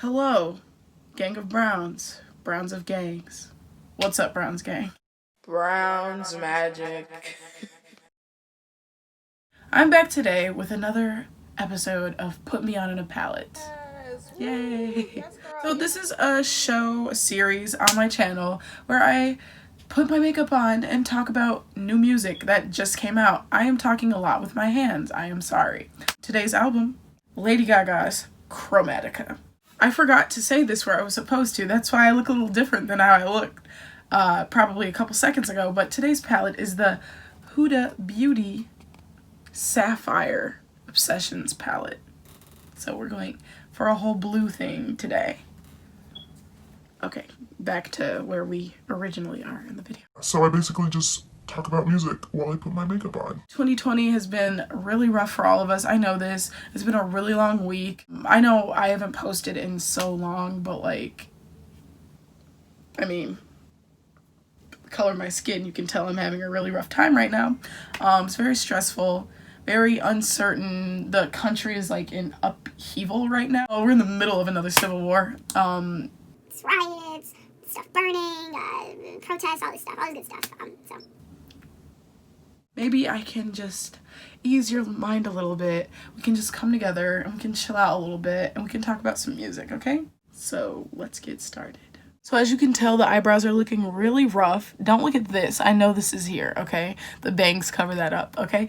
Hello, gang of Browns, Browns of gangs. What's up, Browns gang? Browns magic. I'm back today with another episode of Put Me On in a Palette. Yes, Yay! yes, girl. So this is a series on my channel where I put my makeup on and talk about new music that just came out. I am talking a lot with my hands. I am sorry. Today's album, Lady Gaga's Chromatica. I forgot to say this where I was supposed to. That's why I look a little different than how I looked probably a couple seconds ago. But today's palette is the Huda Beauty Sapphire Obsessions palette. So we're going for a whole blue thing today. Okay, back to where we originally are in the video. So I basically just talk about music while I put my makeup on. 2020 has been really rough for all of us. I know this. It's been a really long week. I know I haven't posted in so long, but like, I mean, the color of my skin, you can tell I'm having a really rough time right now. It's very stressful, very uncertain. The country is like in upheaval right now. We're in the middle of another civil war. It's riots, stuff burning, protests, all this good stuff. So maybe I can just ease your mind a little bit. We can just come together and we can chill out a little bit and we can talk about some music, okay? So let's get started. So as you can tell, the eyebrows are looking really rough. Don't look at this. I know this is here, okay? The bangs cover that up, okay?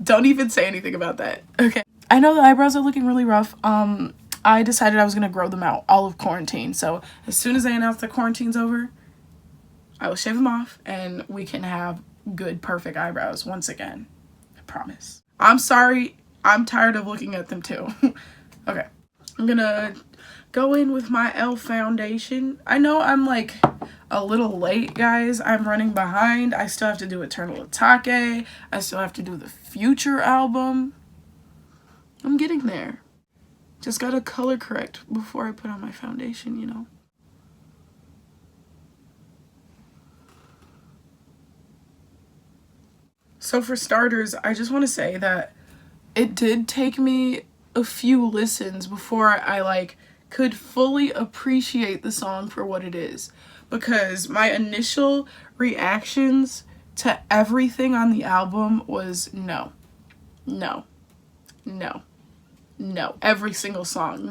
Don't even say anything about that, okay? I know the eyebrows are looking really rough. I decided I was gonna grow them out all of quarantine. So as soon as I announce the quarantine's over, I will shave them off and we can have good, perfect eyebrows once again. I promise. I'm sorry. I'm tired of looking at them too. Okay. I'm gonna go in with my e.l.f. foundation. I know I'm like a little late, guys. I'm running behind. I still have to do Eternal Atake. I still have to do the Future album. I'm getting there. Just gotta color correct before I put on my foundation, you know. So for starters, I just want to say that it did take me a few listens before I like could fully appreciate the song for what it is, because my initial reactions to everything on the album was no. Every single song,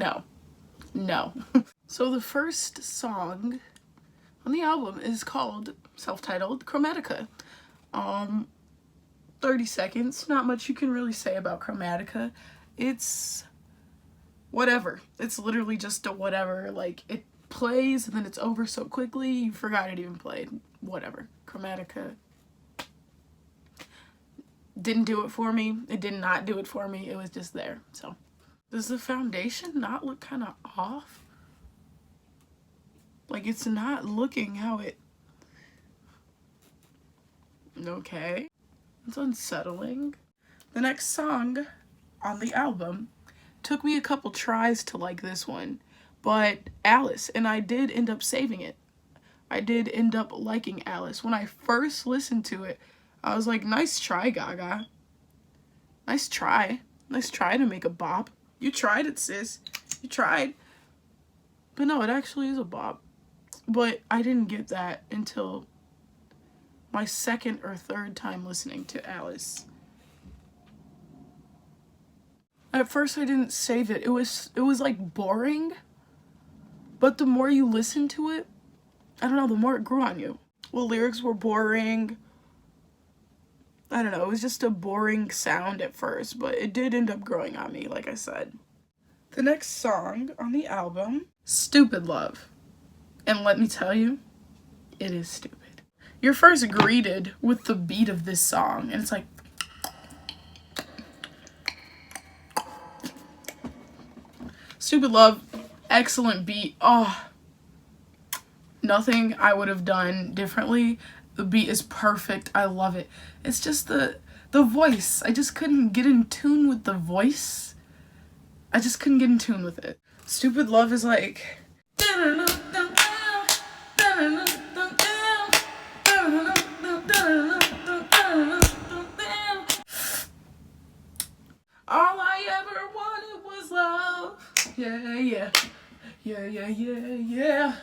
no. So the first song on the album is called, self-titled, Chromatica. 30 seconds, not much you can really say about Chromatica. It's whatever. It's literally just a whatever. Like, it plays and then it's over so quickly you forgot it even played. Whatever. Chromatica didn't do it for me. It did not do it for me. It was just there. So does the foundation not look kind of off? Like, it's not looking how it... Okay. It's unsettling. The next song on the album took me a couple tries to like this one, but Alice, and I did end up saving it. I did end up liking Alice. When I first listened to it, I was like, nice try, Gaga. Nice try. Nice try to make a bop. You tried it, sis. You tried. But no, it actually is a bop. But I didn't get that until my second or third time listening to Alice. At first I didn't save it. It was like boring. But the more you listen to it, I don't know, the more it grew on you. Well, lyrics were boring. I don't know, it was just a boring sound at first, but it did end up growing on me, like I said. The next song on the album, Stupid Love. And let me tell you, it is stupid. You're first greeted with the beat of this song, and it's like... Stupid Love, excellent beat. Oh, nothing I would have done differently. The beat is perfect. I love it. It's just the voice. I just couldn't get in tune with the voice. I just couldn't get in tune with it. Stupid Love is like... All I ever wanted was love. Yeah. Yeah, yeah, yeah, yeah.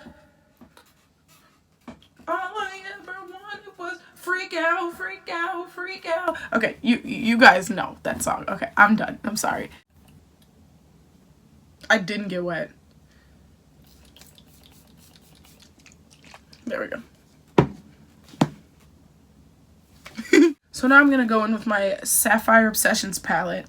All I ever wanted was freak out, freak out, freak out. Okay, you guys know that song. Okay, I'm done. I'm sorry. I didn't get wet. There we go. So now I'm gonna go in with my Sapphire Obsessions palette.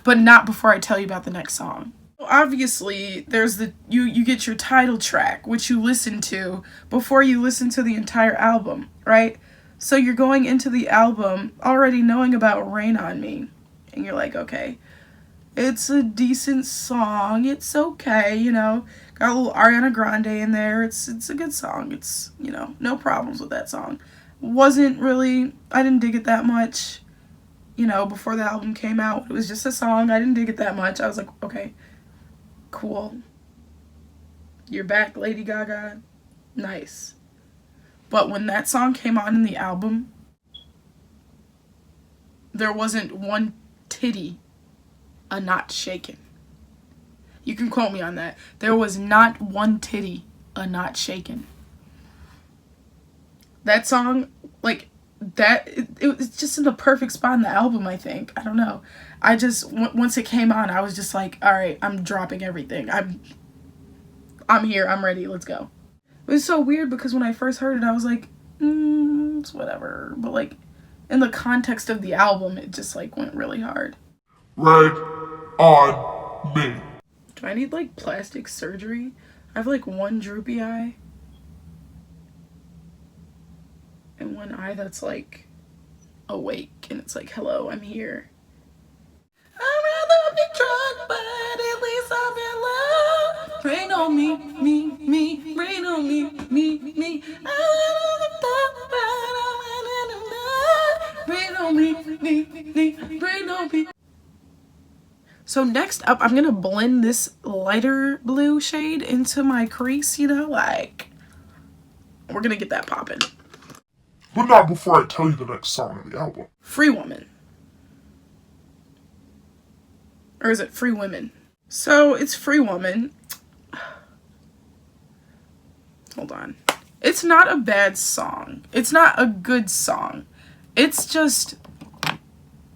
But not before I tell you about the next song. Obviously, there's you get your title track, which you listen to before you listen to the entire album, right? So you're going into the album already knowing about Rain on Me. And you're like, okay, it's a decent song. It's okay, you know. Got a little Ariana Grande in there. It's a good song. It's, you know, no problems with that song. Wasn't really, I didn't dig it that much, you know, before the album came out. It was just a song. I didn't dig it that much. I was like, okay, cool. You're back, Lady Gaga. Nice. But when that song came on in the album, there wasn't one titty a not shaken. You can quote me on that. There was not one titty a not shaken. That song, like, that, it was just in the perfect spot in the album, I think. I don't know. I just, once it came on, I was just like, all right, I'm dropping everything. I'm here. I'm ready. Let's go. It was so weird because when I first heard it, I was like, it's whatever. But, like, in the context of the album, it just, like, went really hard. Right on me. Do I need, like, plastic surgery? I have, like, one droopy eye. And one eye that's, like, awake. And it's like, hello, I'm here. I'd rather be drunk, but at least I'm in love. Rain on me, me. Rain on me, me. Rain on me, rain on me. So next up, I'm gonna blend this lighter blue shade into my crease, you know, like, we're gonna get that popping. But not before I tell you the next song of the album. Free Woman. Or is it Free Women? So it's Free Woman. Hold on. It's not a bad song. It's not a good song. It's just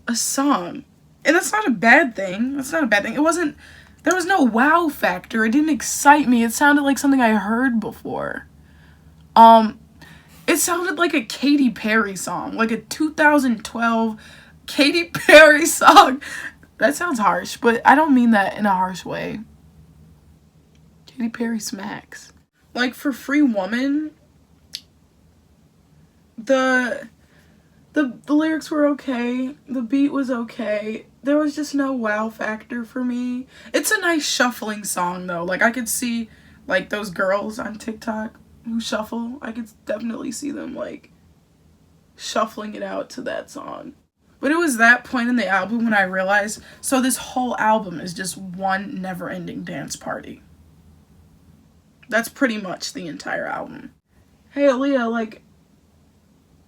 a song. And that's not a bad thing. That's not a bad thing. It wasn't, there was no wow factor. It didn't excite me. It sounded like something I heard before. It sounded like a Katy Perry song. Like a 2012 Katy Perry song. That sounds harsh, but I don't mean that in a harsh way. Katy Perry smacks. Like, for Free Woman, the lyrics were okay. The beat was okay. There was just no wow factor for me. It's a nice shuffling song, though. Like, I could see, like, those girls on TikTok who shuffle. I could definitely see them, like, shuffling it out to that song. But it was that point in the album when I realized, so this whole album is just one never-ending dance party. That's pretty much the entire album. Hey, Aaliyah, like,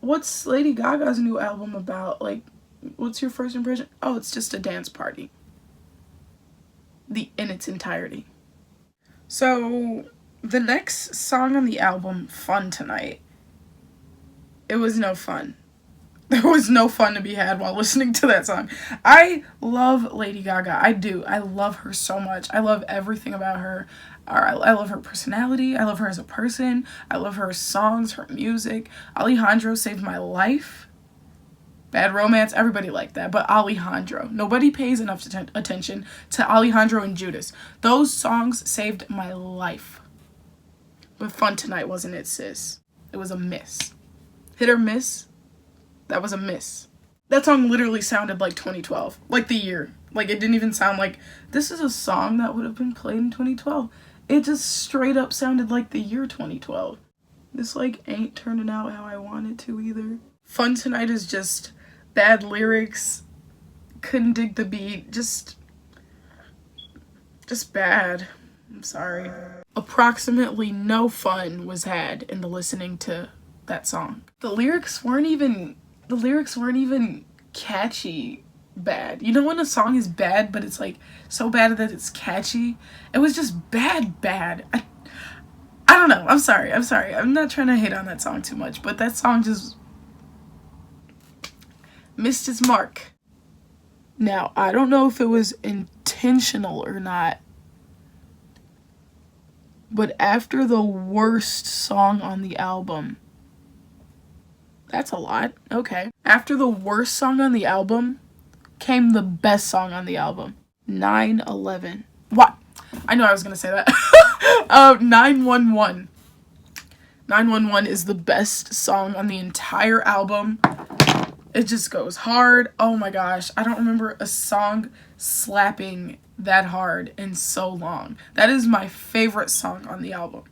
what's Lady Gaga's new album about? Like, what's your first impression? Oh, it's just a dance party. In its entirety. So, the next song on the album, Fun Tonight, it was no fun. There was no fun to be had while listening to that song. I love Lady Gaga. I do. I love her so much. I love everything about her. I love her personality. I love her as a person. I love her songs, her music. Alejandro saved my life. Bad Romance, everybody liked that. But Alejandro. Nobody pays enough attention to Alejandro and Judas. Those songs saved my life. But Fun Tonight wasn't it, sis. It was a miss. Hit or miss? That was a miss. That song literally sounded like 2012. Like the year. Like, it didn't even sound like, this is a song that would have been played in 2012. It just straight up sounded like the year 2012. This, like, ain't turning out how I want it to either. Fun Tonight is just bad lyrics. Couldn't dig the beat. Just bad. I'm sorry. Approximately no fun was had in the listening to that song. The lyrics weren't even catchy. bad. You know when a song is bad, but it's like so bad that it's catchy? It was just bad. I don't know. I'm sorry. I'm not trying to hate on that song too much, but that song just missed its mark. Now, I don't know if it was intentional or not, but after the worst song on the album, that's a lot. Okay. After the worst song on the album came the best song on the album. 9/11. What? I knew I was going to say that. 911. 911 is the best song on the entire album. It just goes hard. Oh my gosh. I don't remember a song slapping that hard in so long. That is my favorite song on the album.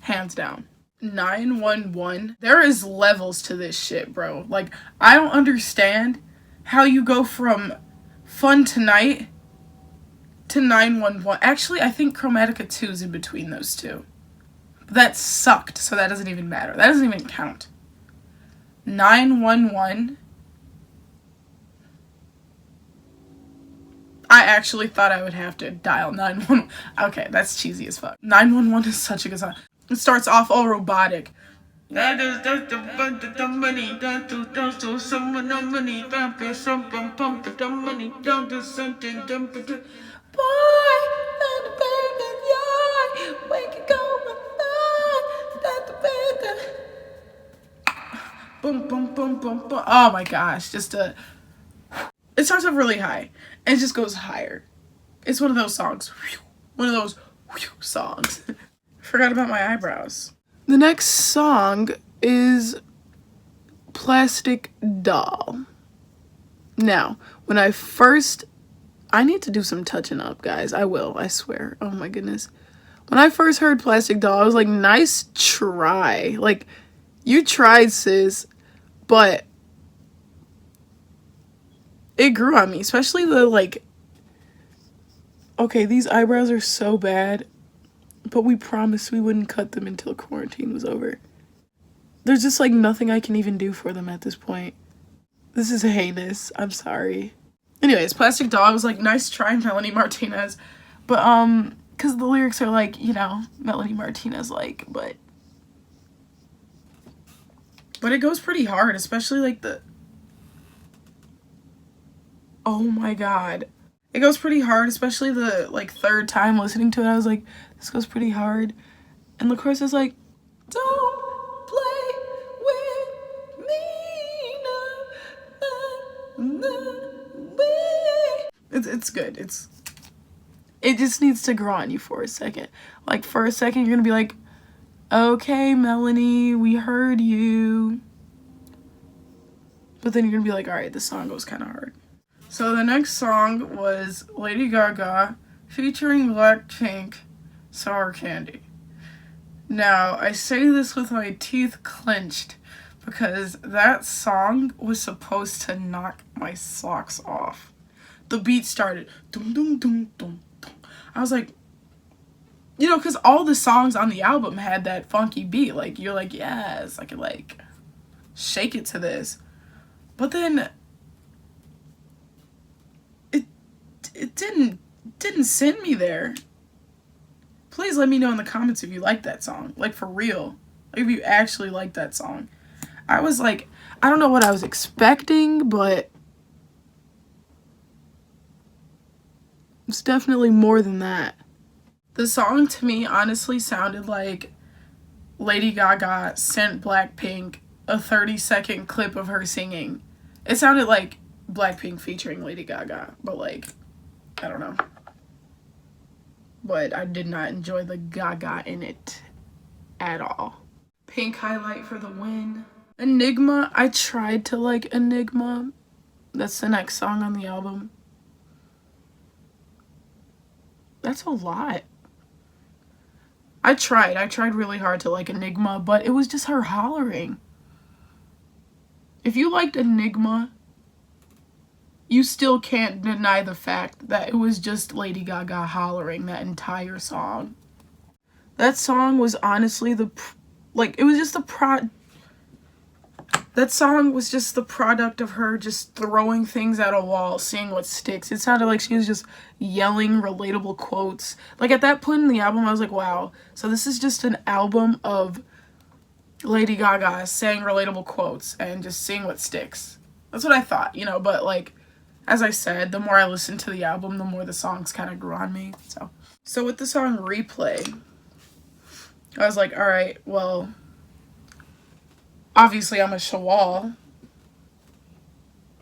Hands down. 911. There is levels to this shit, bro. Like, I don't understand how you go from Fun Tonight to 911. Actually, I think Chromatica 2 is in between those two. But that sucked, so that doesn't even matter. That doesn't even count. 911. I actually thought I would have to dial 911. Okay, that's cheesy as fuck. 911 is such a good song. It starts off all robotic. Boy, boom, boom, boom, boom, boom. Oh my gosh, it starts off really high and it just goes higher. It's one of those songs. One of those songs. Forgot about my eyebrows. The next song is Plastic Doll. Now, when I need to do some touching up, guys. I will, I swear. Oh my goodness. When I first heard Plastic Doll, I was like, nice try. Like, you tried, sis, but it grew on me, especially the, like, okay, these eyebrows are so bad, but we promised we wouldn't cut them until quarantine was over. There's just, like, nothing I can even do for them at this point. This is heinous. I'm sorry. Anyways, Plastic Doll was like, nice try, Melanie Martinez. But, because the lyrics are like, you know, Melanie Martinez, like, but it goes pretty hard, especially, like, oh my god. It goes pretty hard, especially the, like, third time listening to it. I was like, this goes pretty hard. And the chorus is like, don't play with me. It's good. It just needs to grow on you for a second. Like, for a second, you're gonna be like, okay, Melanie, we heard you. But then you're gonna be like, alright, this song goes kind of hard. So the next song was Lady Gaga featuring Blackpink, Sour Candy. Now, I say this with my teeth clenched because that song was supposed to knock my socks off. The beat started, dum dum dum dum dum. I was like, you know, because all the songs on the album had that funky beat. Like, you're like, yes, I can, like, shake it to this. But then it didn't send me there. Please let me know in the comments if you like that song. Like, for real. Like, if you actually like that song. I was like, I don't know what I was expecting, but it's definitely more than that. The song, to me, honestly sounded like Lady Gaga sent Blackpink a 30-second clip of her singing. It sounded like Blackpink featuring Lady Gaga, but, like, I don't know. But I did not enjoy the Gaga in it at all. Pink highlight for the win. Enigma, I tried to like Enigma. That's the next song on the album. That's a lot. I tried really hard to like Enigma, but it was just her hollering. If you liked Enigma, you still can't deny the fact that it was just Lady Gaga hollering that entire song. That song was honestly it was just That song was just the product of her just throwing things at a wall, seeing what sticks. It sounded like she was just yelling relatable quotes. Like, at that point in the album, I was like, wow. So this is just an album of Lady Gaga saying relatable quotes and just seeing what sticks. That's what I thought, you know, but like, as I said, the more I listened to the album, the more the songs kind of grew on me. So with the song Replay, I was like, all right, well, obviously I'm a Shawwal,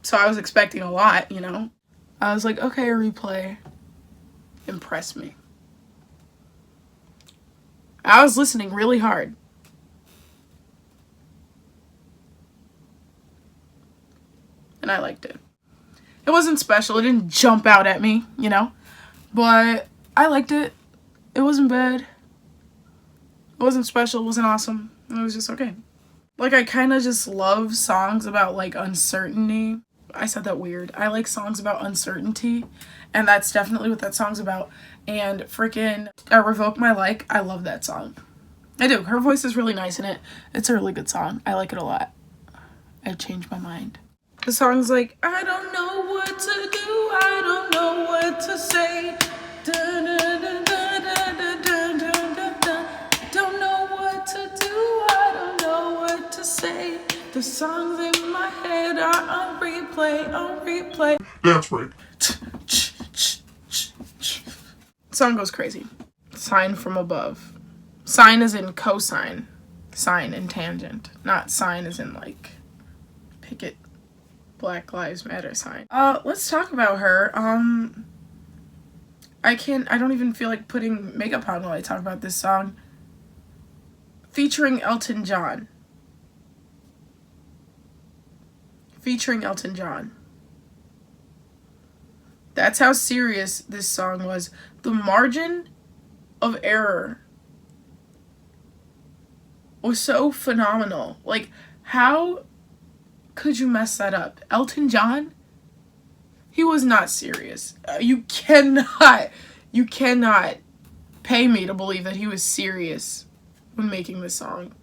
so I was expecting a lot, you know. I was like, okay, Replay, impress me. I was listening really hard. And I liked it. It wasn't special. It didn't jump out at me, you know. But I liked it. It wasn't bad. It wasn't special. It wasn't awesome. It was just okay. Like, I kind of just love songs about, like, uncertainty. I said that weird. I like songs about uncertainty. And that's definitely what that song's about. And freaking Revoke My Like, I love that song. I do. Her voice is really nice in it. It's a really good song. I like it a lot. I changed my mind. The song's like, I don't know what to do, I don't know what to say. Don't know what to do, I don't know what to say. The songs in my head are on replay, on replay. Dance break. Song goes crazy. Sine from above. Sine is in cosine. Sine in tangent. Not sine as in like picket. Black Lives Matter sign. Let's talk about her. I don't even feel like putting makeup on while I talk about this song. Featuring Elton John. That's how serious this song was. The margin of error was so phenomenal. Like, how could you mess that up? Elton John? He was not serious. You cannot pay me to believe that he was serious when making this song.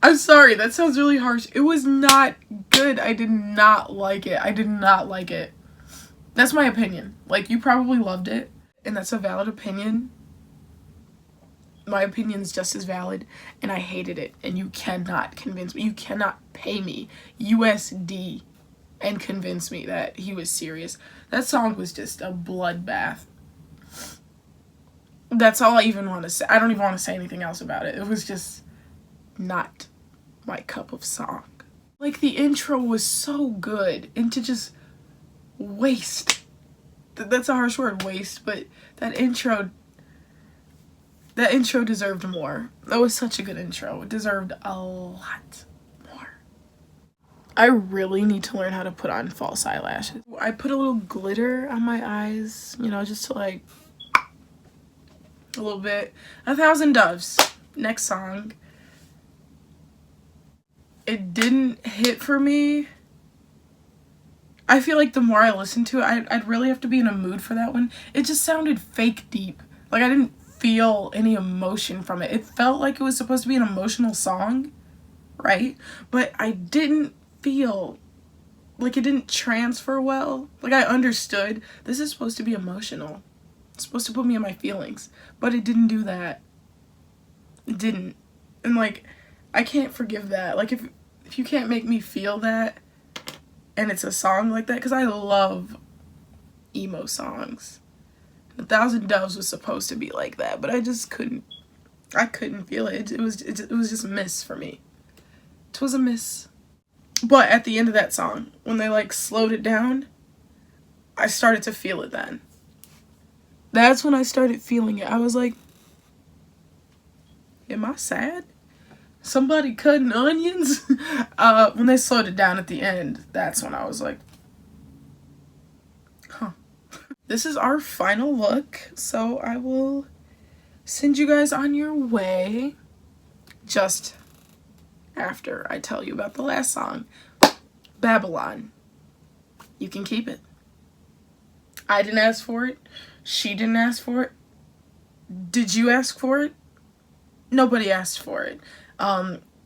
I'm sorry, that sounds really harsh. It was not good. I did not like it. That's my opinion. Like, you probably loved it, and that's a valid opinion. My opinion's just as valid, and I hated it, and you cannot convince me. You cannot pay me USD and convince me that he was serious. That song was just a bloodbath. That's all I even want to say. I don't even want to say anything else about it. It was just not my cup of song. Like, the intro was so good, and to just waste. That's a harsh word, waste, but that intro deserved more. That was such a good intro. It deserved a lot more. I really need to learn how to put on false eyelashes. I put a little glitter on my eyes, you know, just to like, a little bit. 1,000 Doves. Next song. It didn't hit for me. I feel like the more I listen to it, I'd really have to be in a mood for that one. It just sounded fake deep. Like, I didn't feel any emotion from it. It felt like it was supposed to be an emotional song, right? But I didn't feel like it didn't transfer well. Like, I understood this is supposed to be emotional. It's supposed to put me in my feelings, but it didn't do that. It didn't. And like, I can't forgive that. Like, if you can't make me feel that and it's a song like that, because I love emo songs. 1,000 Doves was supposed to be like that, but I just couldn't. I couldn't feel it. It was just a miss for me. It was a miss. But at the end of that song, when they like slowed it down, I started to feel it then. That's when I started feeling it. I was like, am I sad? Somebody cutting onions? When they slowed it down at the end, that's when I was like, huh. This is our final look, so I will send you guys on your way just after I tell you about the last song, Babylon. You can keep it. I didn't ask for it. She didn't ask for it. Did you ask for it? Nobody asked for it.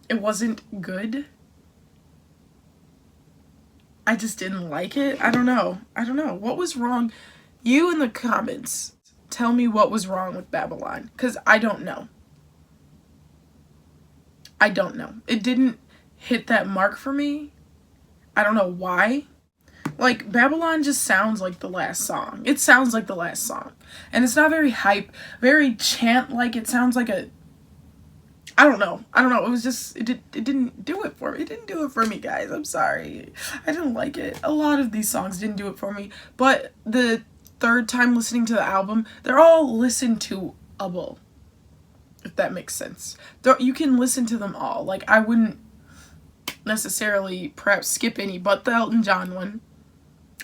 It wasn't good. I just didn't like it. I don't know. What was wrong? You in the comments, tell me what was wrong with Babylon, because I don't know. It didn't hit that mark for me. I don't know why. Like, Babylon just sounds like the last song. It sounds like the last song. And it's not very hype, very chant-like. It sounds like a... I don't know. It was just... It didn't do it for me. It didn't do it for me, guys. I'm sorry. I didn't like it. A lot of these songs didn't do it for me. But the third time listening to the album, they're all listen-to-able. If that makes sense. You can listen to them all. Like, I wouldn't necessarily perhaps skip any, but the Elton John one.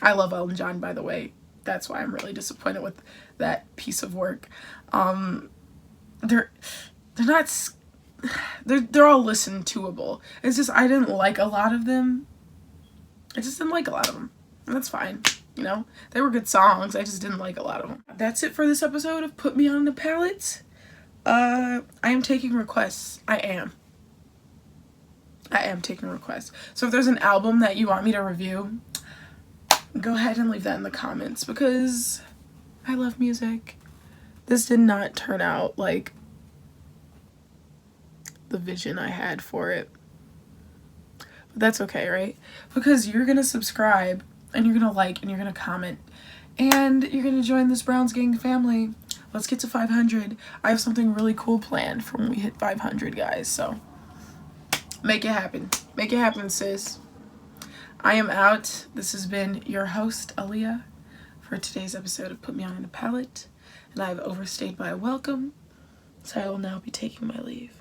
I love Elton John, by the way. That's why I'm really disappointed with that piece of work. They're not... They're all listen-to-able. It's just I didn't like a lot of them. I just didn't like a lot of them. And that's fine. You know? They were good songs. I just didn't like a lot of them. That's it for this episode of Put Me on the Palette. I am taking requests. I am taking requests. So if there's an album that you want me to review, go ahead and leave that in the comments, because I love music. This did not turn out like the vision I had for it. But that's okay, right? Because you're gonna subscribe, and you're gonna like, and you're gonna comment, and you're gonna join this Browns Gang family. Let's get to 500. I have something really cool planned for when we hit 500, guys. So make it happen. Make it happen, sis. I am out. This has been your host, Aaliyah, for today's episode of Put Me on the Palette. And I have overstayed my welcome, so I will now be taking my leave.